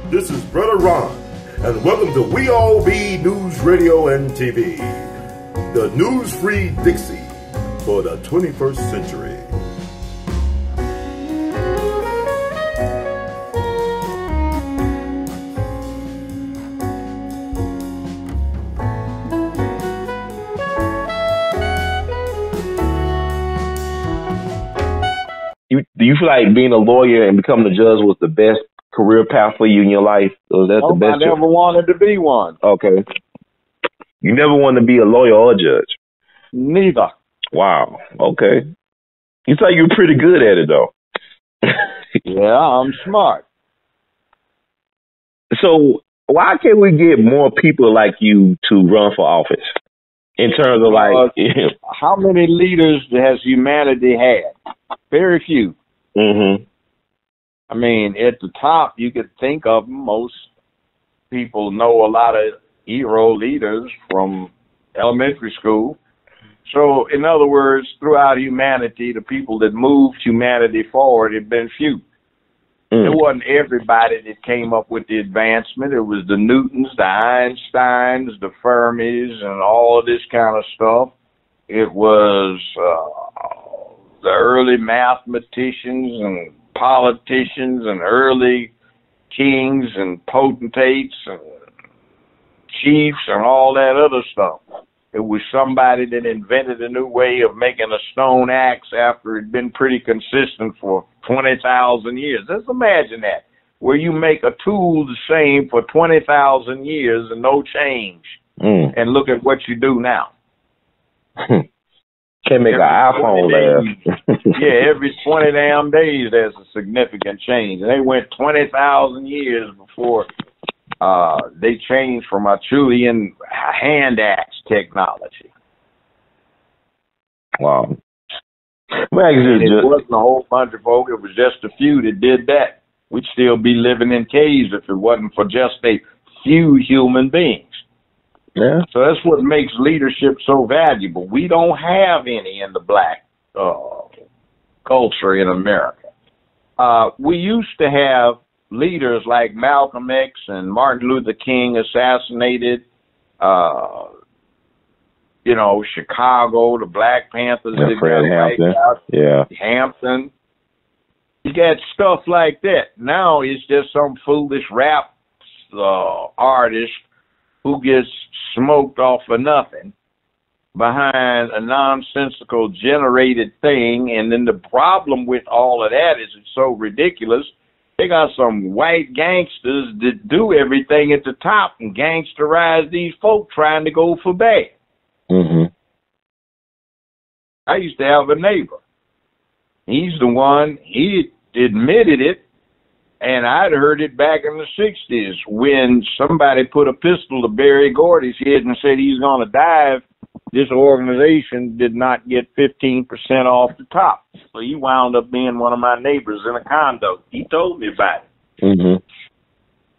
This is Brother Ron, and welcome to We All Be News Radio and TV, the news-free Dixie for the 21st century. Do you feel like being a lawyer and becoming a judge was the best career path for you in your life? Was that the best? I never wanted to be one. Okay. You never wanted to be a lawyer or a judge? Neither. Wow. Okay. You thought you were pretty good at it, though. Yeah, I'm smart. So why can't we get more people like you to run for office? In terms of how many leaders has humanity had? Very few. Mm-hmm. I mean, at the top, you could think of them. Most people know a lot of hero leaders from elementary school. So, in other words, throughout humanity, the people that moved humanity forward have been few. It wasn't everybody that came up with the advancement. It was the Newtons, the Einsteins, the Fermis, and all of this kind of stuff. It was the early mathematicians and politicians and early kings and potentates and chiefs and all that other stuff. It was somebody that invented a new way of making a stone axe after it had been pretty consistent for 20,000 years. Just imagine that, where you make a tool the same for 20,000 years and no change. And look at what you do now. Can't make an iPhone last. Yeah, every 20 damn days there's a significant change. And they went 20,000 years before they changed from Acheulean hand axe technology. Wow. It wasn't a whole bunch of folk. It was just a few that did that. We'd still be living in caves if it wasn't for just a few human beings. Yeah. So that's what makes leadership so valuable. We don't have any in the black culture in America. We used to have leaders like Malcolm X and Martin Luther King assassinated, Chicago, the Black Panthers. Fred Hampton. Hampton. You got stuff like that. Now it's just some foolish rap artist who gets smoked off for nothing behind a nonsensical generated thing. And then the problem with all of that is it's so ridiculous. They got some white gangsters that do everything at the top and gangsterize these folk trying to go for bad. Mm-hmm. I used to have a neighbor. He's the one, he admitted it, and I'd heard it back in the 60s when somebody put a pistol to Barry Gordy's head and said he's going to die if this organization did not get 15% off the top. So he wound up being one of my neighbors in a condo. He told me about it. Mm-hmm.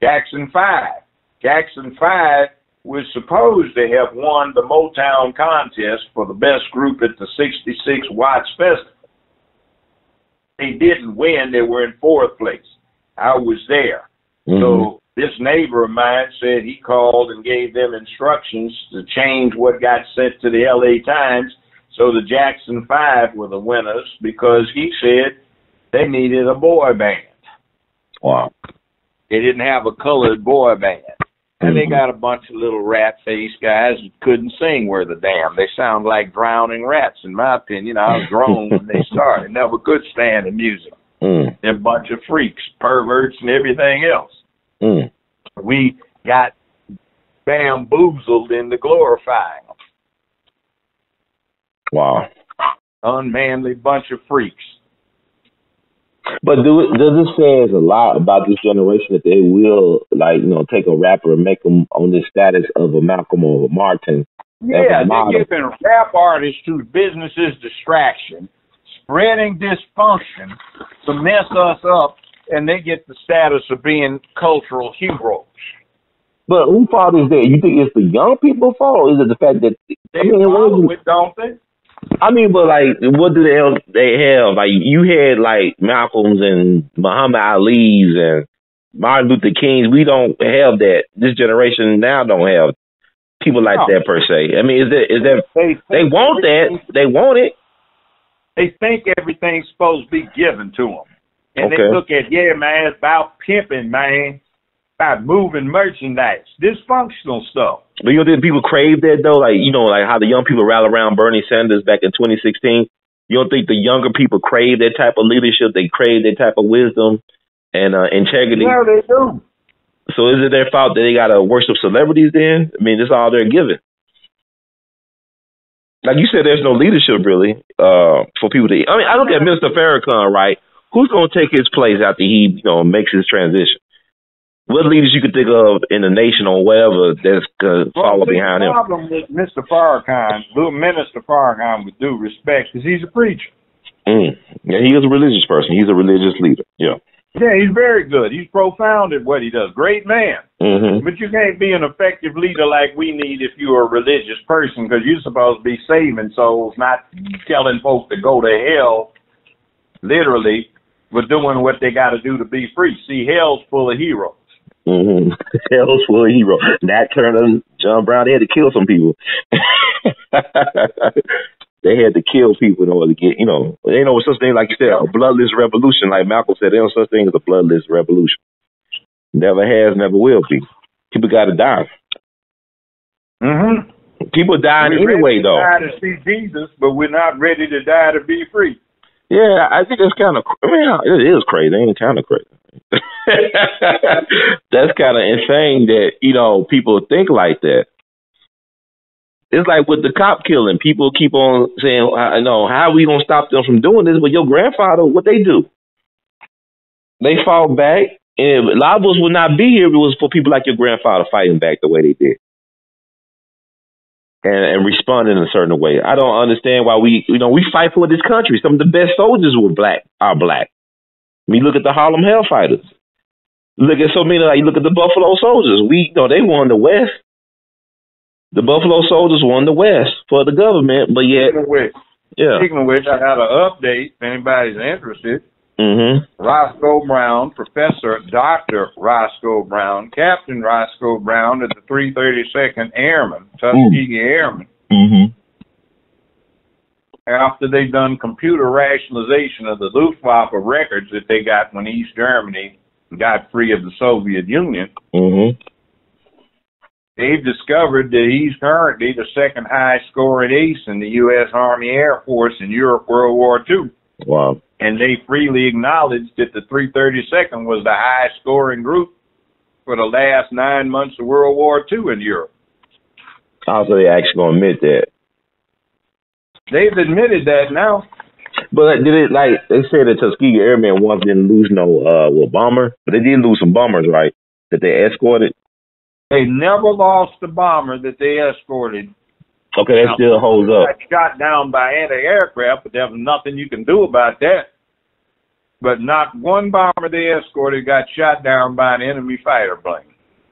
Jackson 5. Jackson 5 was supposed to have won the Motown contest for the best group at the 66 Watts Festival. They didn't win. They were in fourth place. I was there. Mm-hmm. So this neighbor of mine said he called and gave them instructions to change what got sent to the L.A. Times. So the Jackson 5 were the winners because he said they needed a boy band. Wow. They didn't have a colored boy band. And they got a bunch of little rat-faced guys that couldn't sing worth a damn. They sound like drowning rats, in my opinion. I was grown when they started. Never could stand the music. They're a bunch of freaks, perverts, and everything else. We got bamboozled into glorifying them. Wow. Unmanly bunch of freaks. But does it say a lot about this generation that they will, take a rapper and make them on this status of a Malcolm or a Martin? Yeah, they're giving rap artists whose business is distraction, spreading dysfunction to mess us up, and they get the status of being cultural heroes. But whose fault is that? You think it's the young people's fault, or is it the fact that they follow it, don't they? I mean, but like, what do they have? Like, you had like Malcolm's and Muhammad Ali's and Martin Luther King's. We don't have that. This generation now don't have people like that per se. I mean, is that they want that? They want it. They think everything's supposed to be given to them, and they look at man, it's about pimping, man, about moving merchandise, dysfunctional stuff. But you don't think people crave that though? Like, like how the young people rally around Bernie Sanders back in 2016. You don't think the younger people crave that type of leadership? They crave that type of wisdom and integrity. Yeah, they do. So is it their fault that they gotta worship celebrities then? I mean, that's all they're given. Like you said, there's no leadership really for people to. I mean, I look at Mr. Farrakhan, right? Who's gonna take his place after he, makes his transition? What leaders you could think of in the nation or whatever that's gonna follow behind him? The problem with Mr. Farrakhan, little Minister Farrakhan, with due respect, is he's a preacher. Yeah, he is a religious person. He's a religious leader. Yeah. Yeah, he's very good. He's profound at what he does. Great man. Mm-hmm. But you can't be an effective leader like we need if you're a religious person, because you're supposed to be saving souls, not telling folks to go to hell, literally, but doing what they got to do to be free. See, hell's full of heroes. Mm-hmm. Hell's full of heroes. Nat Turner, John Brown, they had to kill some people. They had to kill people in order to get, there ain't no such thing, like you said, a bloodless revolution. Like Malcolm said, there ain't no such thing as a bloodless revolution. Never has, never will be. People got to die. Mm-hmm. People dying anyway, though. We're ready to die to see Jesus, but we're not ready to die to be free. Yeah, I think that's kind of, it is crazy. It ain't kind of crazy. That's kind of insane that, people think like that. It's like with the cop killing. People keep on saying, how are we going to stop them from doing this? But your grandfather, what they do? They fought back. And a lot of us would not be here if it was for people like your grandfather fighting back the way they did. And responding in a certain way. I don't understand why we fight for this country. Some of the best soldiers are black. I mean, look at the Harlem Hellfighters. Look at so many, you look at the Buffalo Soldiers. They won the West. The Buffalo Soldiers won the West for the government, but yet... Speaking of which, I got an update if anybody's interested. Mm-hmm. Roscoe Brown, Professor Dr. Roscoe Brown, Captain Roscoe Brown of the 332nd Airmen, Tuskegee Airmen. Mm-hmm. After they done computer rationalization of the Luftwaffe records that they got when East Germany got free of the Soviet Union, mm-hmm. they've discovered that he's currently the second highest scoring ace in the U.S. Army Air Force in Europe World War II. Wow. And they freely acknowledged that the 332nd was the highest scoring group for the last 9 months of World War II in Europe. Also, they actually going to admit that. They've admitted that now. But did it, they said the Tuskegee Airmen once didn't lose no bomber, but they did lose some bombers, right, that they escorted? They never lost the bomber that they escorted. Okay, that still holds up. Got shot down by anti-aircraft, but there's nothing you can do about that. But not one bomber they escorted got shot down by an enemy fighter plane.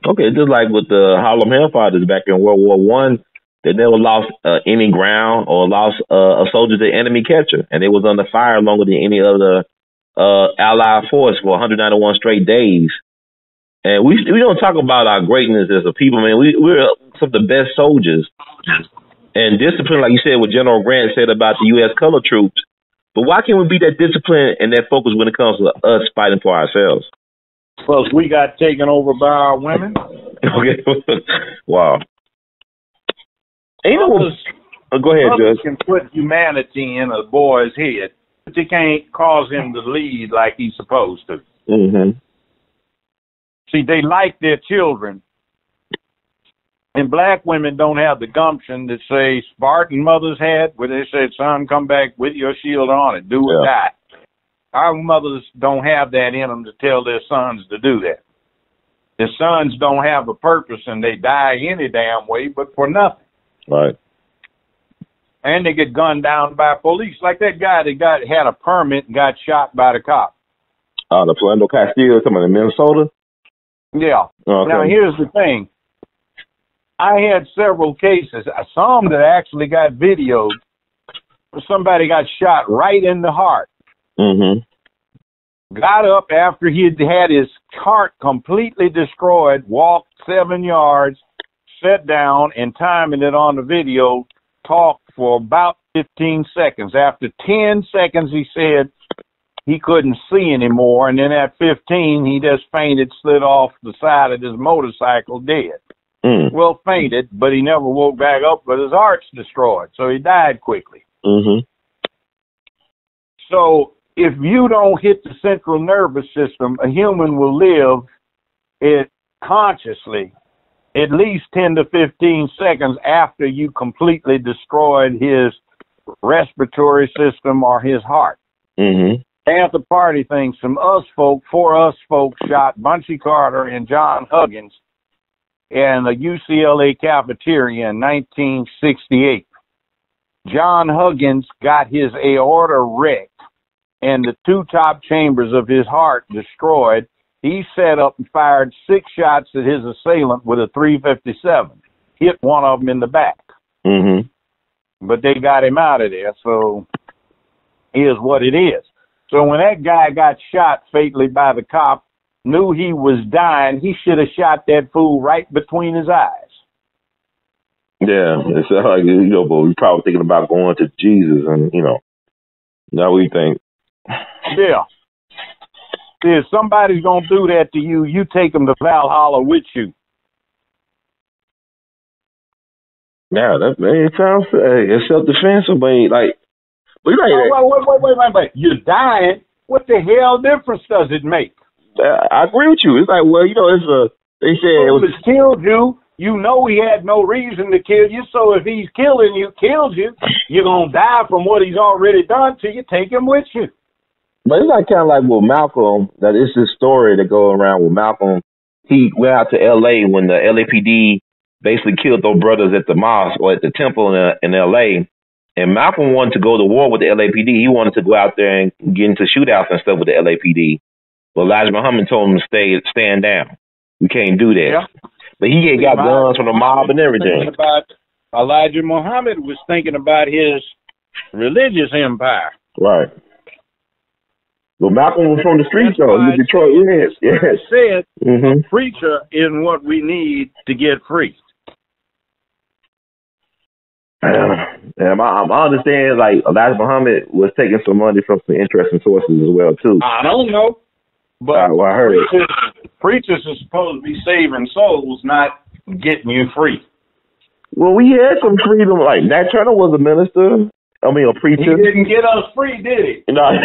Okay, just like with the Harlem Hellfighters back in World War I, they never lost any ground or lost a soldier to enemy catcher, and they was under fire longer than any other Allied force for 191 straight days. And we don't talk about our greatness as a people, man. We're some of the best soldiers. And discipline, like you said, what General Grant said about the U.S. colored troops. But why can't we be that disciplined and that focus when it comes to us fighting for ourselves? Well, we got taken over by our women. Okay. Wow. Go ahead, Judge. Can put humanity in a boy's head, but they can't cause him to lead like he's supposed to. Mm-hmm. See, they like their children. And black women don't have the gumption that, say, Spartan mothers had, where they said, son, come back with your shield on and do or die. Our mothers don't have that in them to tell their sons to do that. Their sons don't have a purpose, and they die any damn way, but for nothing. Right. And they get gunned down by police. Like that guy that had a permit and got shot by the cop. The Philando Castile, somebody in Minnesota? Yeah. Okay. Now, here's the thing. I had several cases, some that actually got videoed, somebody got shot right in the heart. Got up after he'd had his heart completely destroyed, walked 7 yards, sat down, and timing it on the video, talked for about 15 seconds. After 10 seconds, he said he couldn't see anymore, and then at 15, he just fainted, slid off the side of his motorcycle, dead. Well, fainted, but he never woke back up, but his heart's destroyed, so he died quickly. So if you don't hit the central nervous system, a human will live it consciously at least 10 to 15 seconds after you completely destroyed his respiratory system or his heart. Panther Party thing, four us folks shot Bunchy Carter and John Huggins in a UCLA cafeteria in 1968. John Huggins got his aorta wrecked and the two top chambers of his heart destroyed. He set up and fired 6 shots at his assailant with a .357. Hit one of them in the back. But they got him out of there, so here's what it is. So when that guy got shot fatally by the cop, knew he was dying, he should have shot that fool right between his eyes. Yeah, it's like, but we're probably thinking about going to Jesus, and now we think. Yeah. See, if somebody's gonna do that to you, you take them to Valhalla with you. Yeah, it sounds it's self-defense, but wait. You're dying. What the hell difference does it make? I agree with you. It's like, well, they said it was killed you. You know he had no reason to kill you, so if he's killed you, you're going to die from what he's already done to you. Take him with you. But it's like kind of like with Malcolm, that it's this story that go around with Malcolm. He went out to L.A. when the LAPD basically killed those brothers at the mosque or at the temple in L.A., and Malcolm wanted to go to war with the LAPD. He wanted to go out there and get into shootouts and stuff with the LAPD. But Elijah Muhammad told him to stand down. We can't do that. Yeah. But he got guns from the mob and everything. Elijah Muhammad was thinking about his religious empire. Right. Well, Malcolm was from the streets, though. He was Detroit. Yes. Said a preacher is what we need to get free. And I understand, like, Elijah Muhammad was taking some money from some interesting sources as well, too. I don't know. But I heard preachers are supposed to be saving souls, not getting you free. Well, we had some freedom. Like, Nat Turner was a minister. I mean, a preacher. He didn't get us free, did he? No.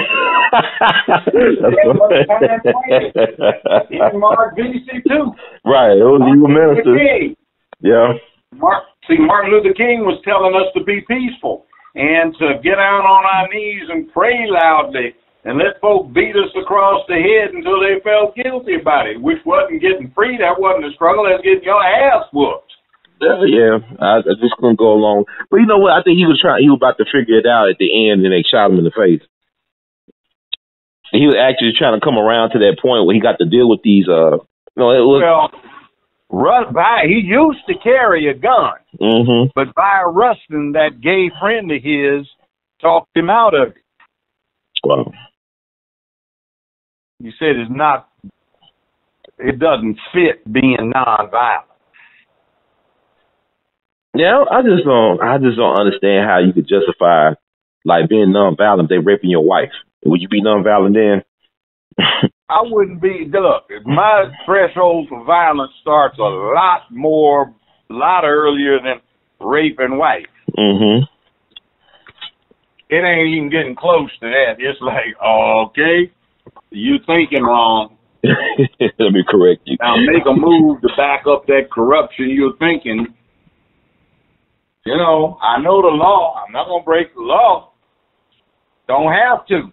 Even Mark VC, too. Right. It was even minister. Yeah. Martin Luther King was telling us to be peaceful and to get down on our knees and pray loudly and let folk beat us across the head until they felt guilty about it, which wasn't getting free. That wasn't a struggle. That's getting your ass whooped. Yeah, I just couldn't go along. But you know what? I think he was about to figure it out at the end, and they shot him in the face. And he was actually trying to come around to that point where he got to deal with these. He used to carry a gun, but Byron Rustin, that gay friend of his, talked him out of it. Wow. He said it doesn't fit being nonviolent. Yeah, I just don't understand how you could justify like being nonviolent. They raping your wife. Would you be nonviolent then? I wouldn't be. Look, my threshold for violence starts a lot earlier than rape and wife. It ain't even getting close to that. It's like, okay, you thinking wrong. Let me correct you. Now make a move to back up that corruption you're thinking. I know the law. I'm not going to break the law. Don't have to.